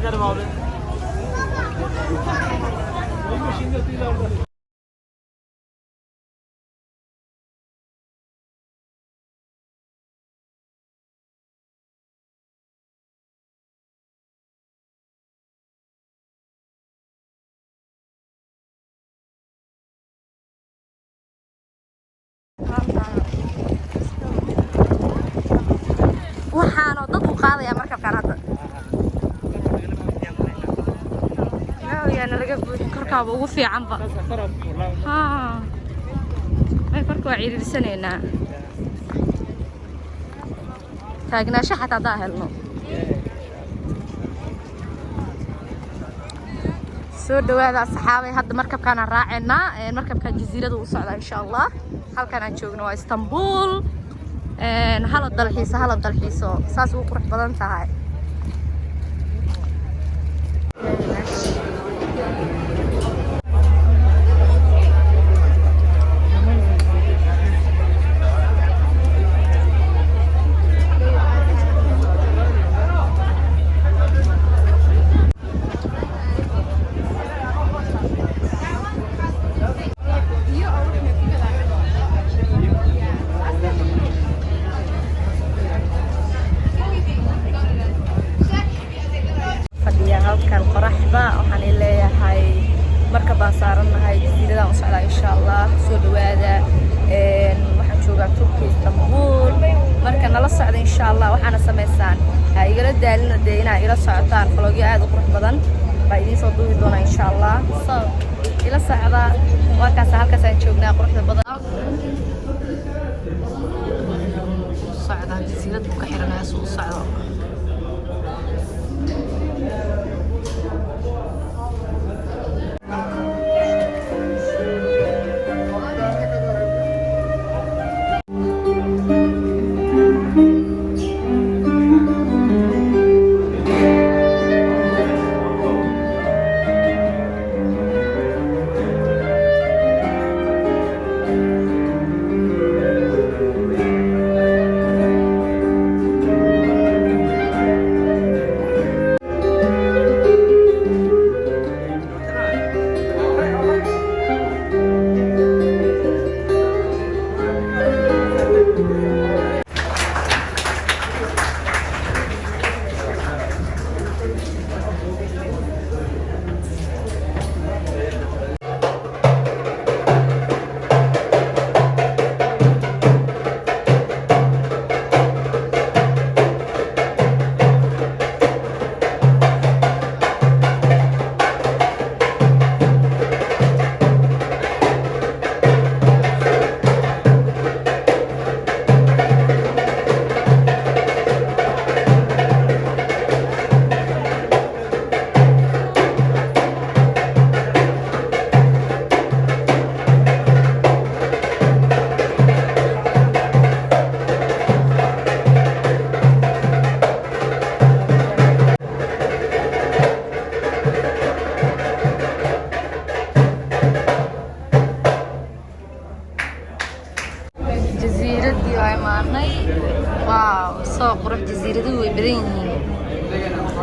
ederim abi. waxaan oo dad u qaadaya markabkan hadda yaana laga buuxin korkaaba ugu fiicanba ay korka waa ciriirsanaynaa taagnaansho xataa hadaa helno soo dhawaada asxaabay hadda markabkaan aan raacaynaa markabka jasiirada u socda insha Allah halkan aan joogno waa Istanbul halo dalxiiso saas ugu qurux badan tahay waxaan leeyahay markabaan saaranahay jasiiradan u socdaa insha Allah soo dhawaada waxaan joogaa Turkiga Istanbul marka nala socda insha Allah waxaana sameysaan ha igala daalina inaa ila socotaan vlogyo aad u qurux badan baa idiin soo duubi doona insha Allah soo ila socda halkaas aan joognaa quruxda badan socda jasiirada ku xiranaya soo socdo واو سوق قرح جزيرة ويبريني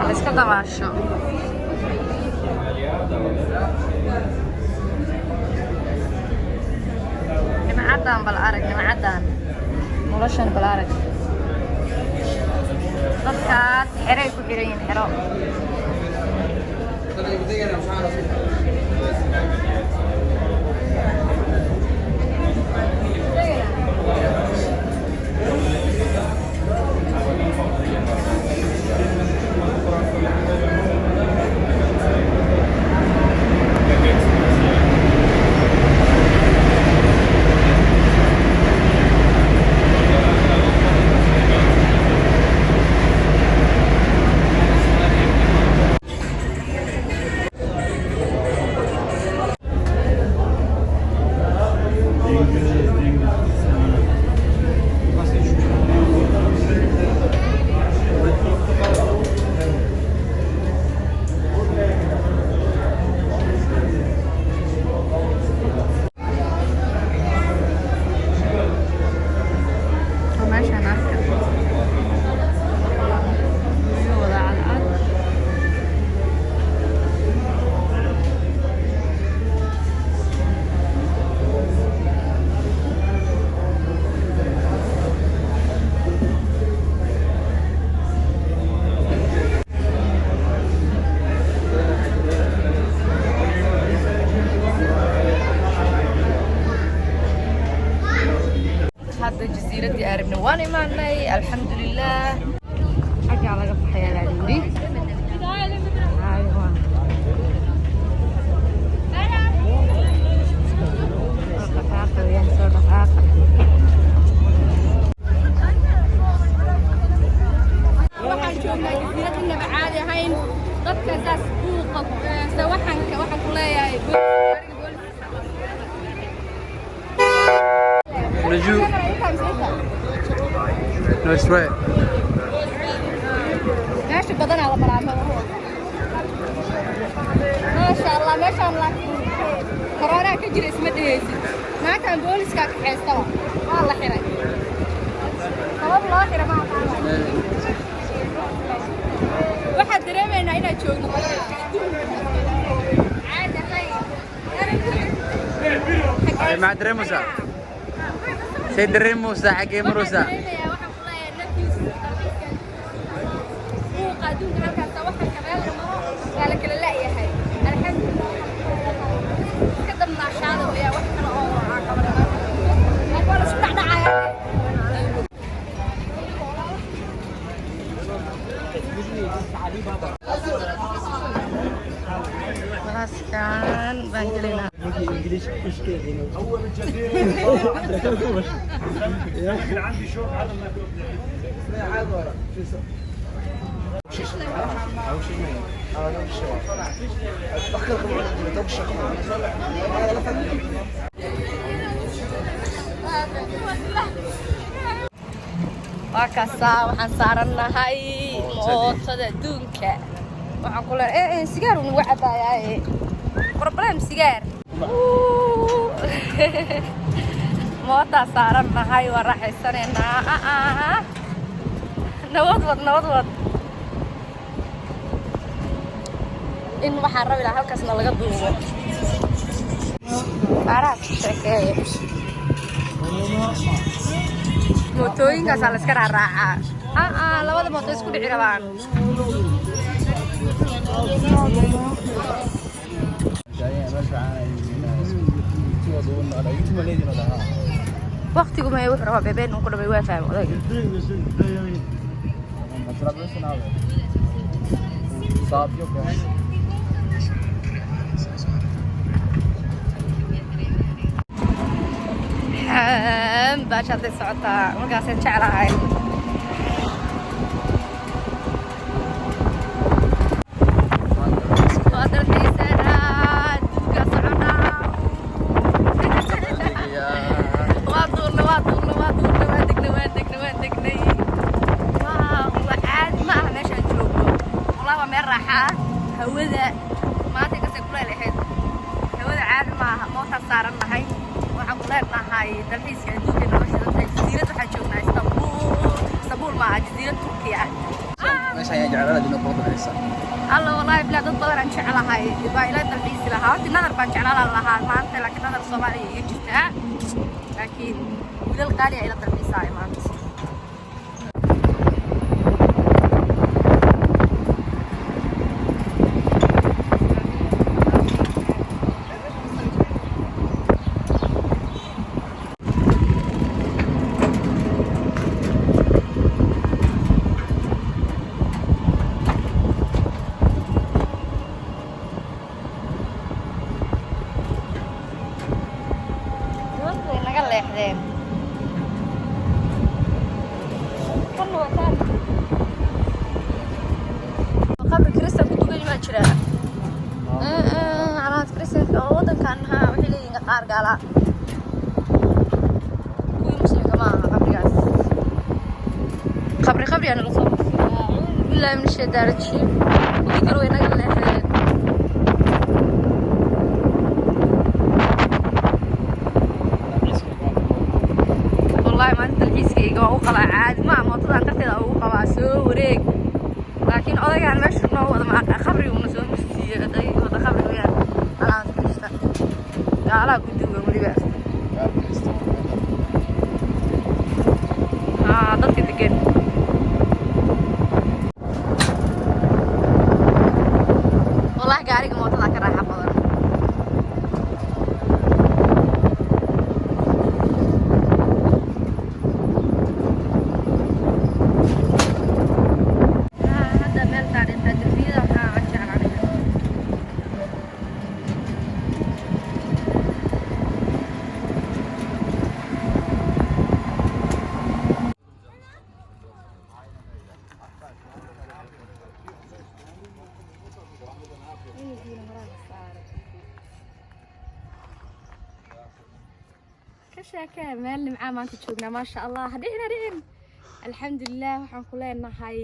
بس كده بعشق نمعدان بالعرق نمعدان مولاشان بالعرق dadkaas xeray ku xiran yihiin xero وأنا ماني الحمد لله. أجي على قف حياة العلوري. أيوة. رفاقة ويا صور رفاقة. waxaan joognaa jasiirad inaba caadi ahayn dadka saas buuqa sawaxanka waxaan ku leeyahay نجو no sweat ماشي بدنا على مرامه ما شاء الله ما شاء الله كورونا كجري اسمه دهيسي ما كان بوليس كاك حيستوى والله حرق طلب الله خير ما waxaad dareemaynaa inaad joogno ما دريموسا سي دريموسا حكي مروسا kan Bangelina. انجليزي مش كده اول الجزيره كان عندي شوك على ما وكاسا waxaan saaranahay mootada duunka waxaan ku leeyahay sigaar uu wacabaayay problem sigaar moota saaranahay waa raaxaysaneenaa nabad wad in waxaan rabi lahaa halkaasna laga duubo araad sheekay mootooyinkaas la iska raacaa labada mooto isku dhici rabaan waqtigu ma wuxuu rabaa bebeen uu ku dhamay waa fahmo oday baasha hadday socotaa markaasaan jeclahay waa dalxiisanaa duuga soconaa waa duulna waan degnay waa caadi ma aha meeshaan joogno wallah waa meel raaxaa hawada maanta inkastay kuleelahayd hawada caadi ma aha mootaan saaran nahay waxaan ku leenahay dalxiiska adduunka nolosha dadka jasiirad waxaan joognaa istanbul maaha jasiirad turkiya meesha ayaa jeclaa dina qodobka haysa alla wallahi bilaa dad badan aan jeclahay baa ila dalxiisi lahaa horta nadar baan jeclaan lahaa maanta laakiin nadar Soomaaliya iga jirtaa laakiin wiilal qaali ah ila dalxiisaay maanta قبل كريستال كنت جاي ما أشرا على كريستال وضن كانها وحيلي نقار قالا كوي مسلم كمان قبري أنا لصوم بالله من الشيطان الرجيم ويقولوا ينقل لحد والله ما أنت الحسكي جوا وقلا عاد ما طلع أنت كذا وقلا سوريك لكن أنا يعني مش نوع هذا مع خبري ومسوي مستي هذا خبري ويا على كريستا على كنت بقول لي بس ضد كده والله قاري ما طلع كراحة فضل adduunyada waxaa jecel aniga. كشاكا مالي معاه ما انت تشوفنا ما شاء الله هدين الحمد لله waxaan ku leenahay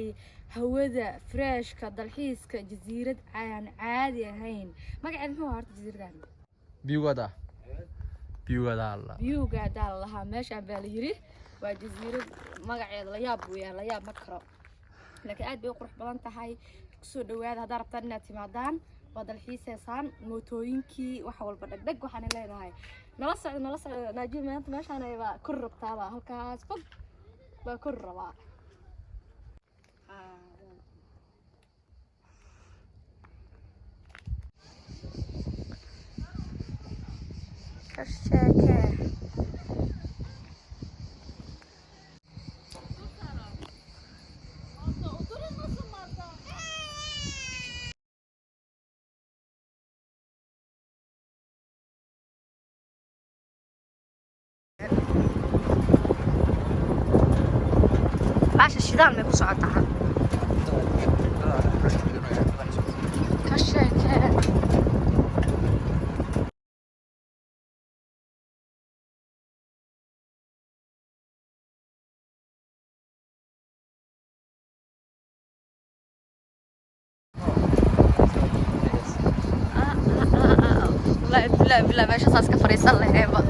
hawada freeshka dalxiiska jasiirad aan caadi ahayn magaceedu muxuu ahaa jasiiradan biyuga Allah meesha baa la yiri waa jasiirad magaceedu la yaab weeyaan la yaab ma karo laakiin aad bay u qurux badan tahay soo dhawaada hadaa rabtaan inaad timaadaan waa dalxiiseysaan mootooyinkii wax walba dhagdhag waxaan leenahay nala socdo naajiyo maanta meeshaan ay baa kor rabtaaba halkaas fog baa kor rabaa كشاكا باش الشيطان ما يبص على الطعام كشاكا لا باش اساس كفريسان لهيبا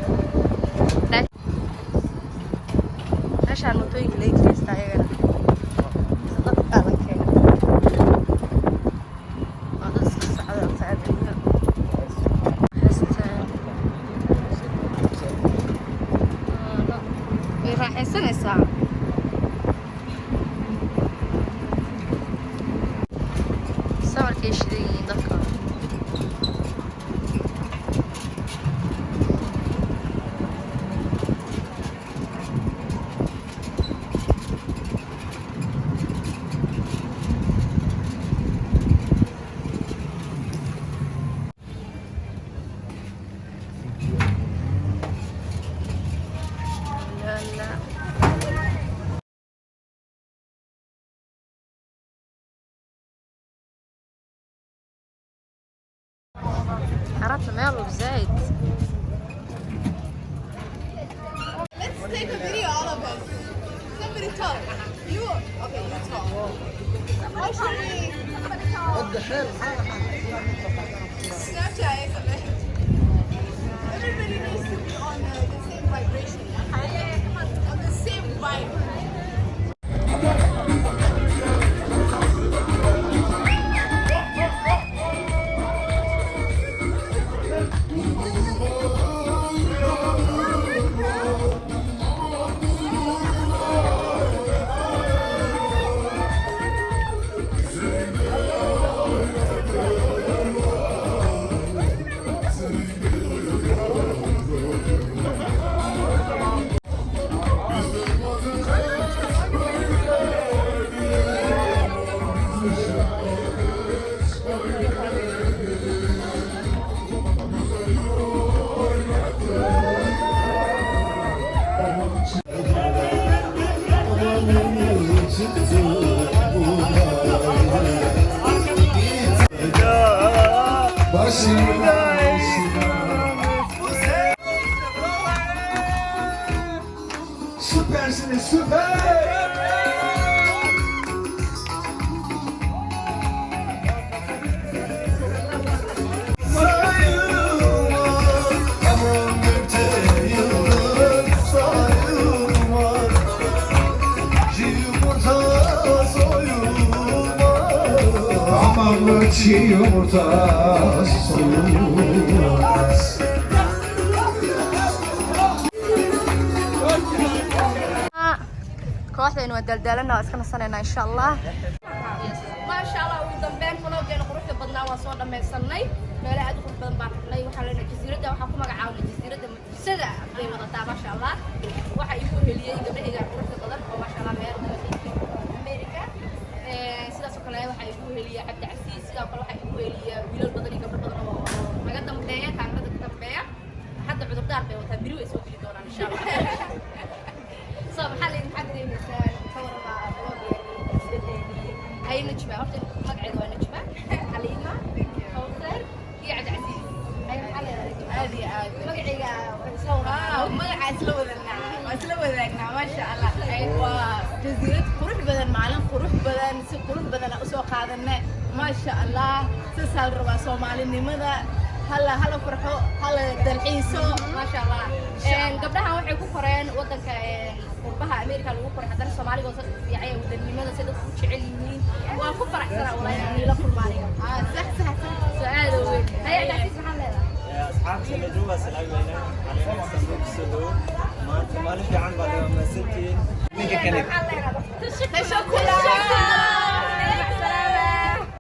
meeshaan mootooyinka laga kireysta ayagana dad qalankeena waa dad sii socda saacadda way raaxaysanaysaa sawarkay shidan yihiin dadka عرفت ماله بزايد Let's take a video, all of us. Somebody talk. You? Okay, you talk. How should we? Somebody talk. Snapchat is a message. Everybody needs to be on the same vibration. On the same vibe. Süpersiniz, süper! Çiğ yumurta soğumaz. kooxdaynu waa daldaalana waa iska nasanaynaa insha allah maasha allah ugu dambeyn falowgeena quruxda badnaa waa soo dhammaysanay meelo aad u qurux badan baan tagnay waxaa leenahay jasiiradda waxaa ku magacaabnay jasiiradda mucjisada bay wadataa maasha allah waxaa igu heliyey gabdhahayga quruxda badan oo maasha allah meel America sidaas kale waxa ay ku heliya Cabdi Casiis sidoo kale waxa ay ku heliya wiilal badan iyo gabdho badan oo naga dambeeya kaamirada ka dambeeya hadda cudurdaar bay wataa biri way soo geli doonaan insha Allah soo maxaa leeyahay xadri miisaan kawarada ay najma horta magaceedu waa najma Halima Hawsar iyo Cabdi Casiis ay maxaa leedahay aadi magacayga magacaas la wadagnaa ma sha Allah waa jasiirad qurux badan maalin qurux badan si qurux badan u soo qaadanay ma sha Allah si sal raba Soomaalinimada hala farxo hala dalxiiso ma sha Allah gabdhahan waxay ku koreen wadanka qurbaha Ameerika lagu koray haddana Soomaaliga oo fiicay wadanimada sida ku jecel yihiin waa ku faraxsanaa walaalahay la kulmaanay sax su'aal weyn hay Casiis maxaa leedahay أصحاب سنجوا سلام علينا علينا سنجوا سلو ما في عن بعد ما ستين. تشكر